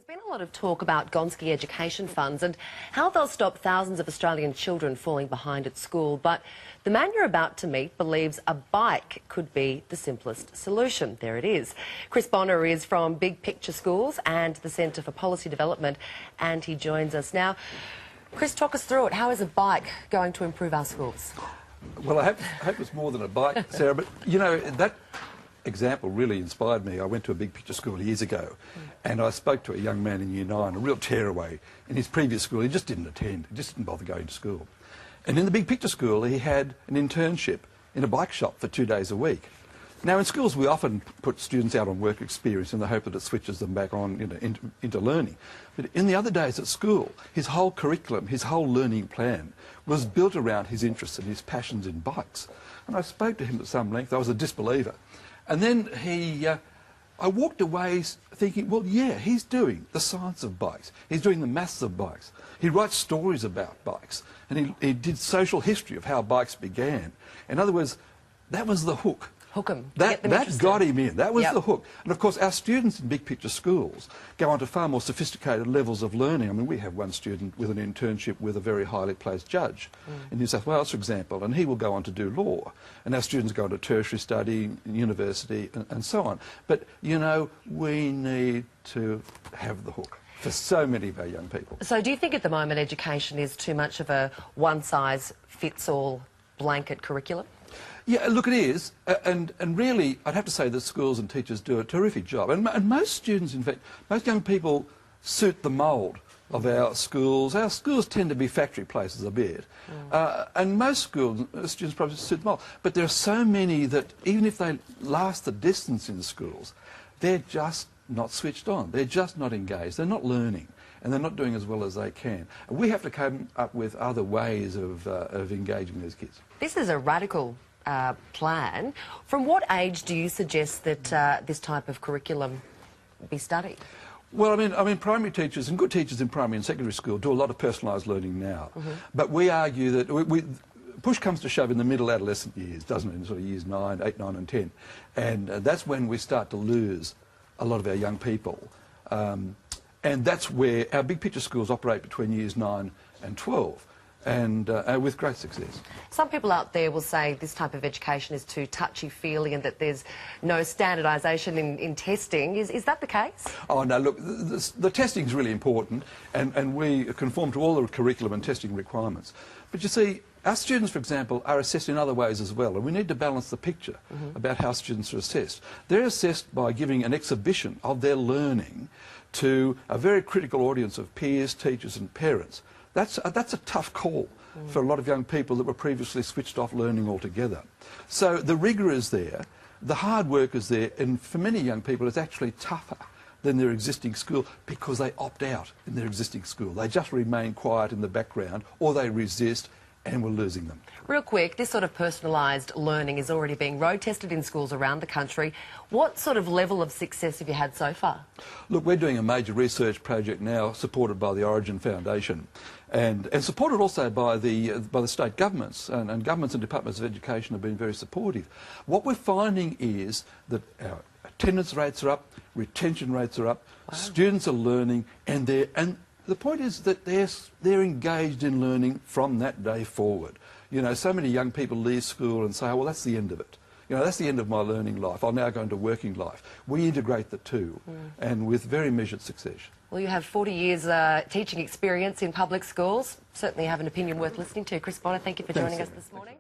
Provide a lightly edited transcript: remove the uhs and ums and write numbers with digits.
Been a lot of talk about Gonski education funds and how they'll stop thousands of Australian children falling behind at school. But the man you're about to meet believes a bike could be the simplest solution. There it is. Chris Bonnor is from Big Picture Schools and the Centre for Policy Development, and he joins us now. Chris, talk us through it. How is a bike going to improve our schools? Well, I hope it's more than a bike, Sarah, but, you know, that example really inspired me. I went to a Big Picture school years ago and I spoke to a young man in Year 9, a real tearaway. In his previous school, he just didn't attend, he just didn't bother going to school. And in the Big Picture school, he had an internship in a bike shop for 2 days a week. Now, in schools, we often put students out on work experience in the hope that it switches them back on into learning. But in the other days at school, his whole curriculum, his whole learning plan was built around his interests and his passions in bikes. And I spoke to him at some length. I was a disbeliever. And then I walked away thinking, well, yeah, he's doing the science of bikes. He's doing the maths of bikes. He writes stories about bikes. And he did social history of how bikes began. In other words, that was the hook. Hook 'em. That got him in. That was Yep. the hook. And of course, our students in Big Picture schools go on to far more sophisticated levels of learning. I mean, we have one student with an internship with a very highly placed judge in New South Wales, for example, and he will go on to do law. And our students go on to tertiary study, university, and so on. But, you know, we need to have the hook for so many of our young people. So do you think at the moment education is too much of a one-size-fits-all blanket curriculum? Yeah, look, it is, and really, I'd have to say that schools and teachers do a terrific job. And most students, in fact, most young people suit the mould of our schools. Our schools tend to be factory places a bit, and most students probably suit the mould. But there are so many that, even if they last the distance in schools, they're just not switched on. They're just not engaged. They're not learning, and they're not doing as well as they can. And we have to come up with other ways of engaging these kids. This is a radical plan. From what age do you suggest that this type of curriculum be studied? Well, I mean, primary teachers and good teachers in primary and secondary school do a lot of personalised learning now. But we argue that push comes to shove in the middle adolescent years, doesn't it? In sort of years 8, 9 and 10. And that's when we start to lose a lot of our young people. And that's where our Big Picture schools operate between years 9 and 12. And with great success. Some people out there will say this type of education is too touchy-feely and that there's no standardisation in testing. Is that the case? Oh, no, look, the testing is really important, and we conform to all the curriculum and testing requirements. But you see, our students, for example, are assessed in other ways as well, and we need to balance the picture about how students are assessed. They're assessed by giving an exhibition of their learning to a very critical audience of peers, teachers and parents. That's a tough call for a lot of young people that were previously switched off learning altogether. So the rigour is there, the hard work is there, and for many young people it's actually tougher than their existing school because they opt out in their existing school. They just remain quiet in the background or they resist, and we're losing them. Real quick, this sort of personalised learning is already being road tested in schools around the country. What sort of level of success have you had so far? Look, we're doing a major research project now supported by the Origin Foundation and supported also by the state governments, and governments and departments of education have been very supportive. What we're finding is that our attendance rates are up, retention rates are up, students are learning, and the point is that they're engaged in learning from that day forward. You know, so many young people leave school and say, oh, well, that's the end of it. You know, that's the end of my learning life. I'll now go into working life. We integrate the two, and with very measured success. Well, you have 40 years teaching experience in public schools. Certainly have an opinion worth listening to. Chris Bonnor, thank you for joining us this morning.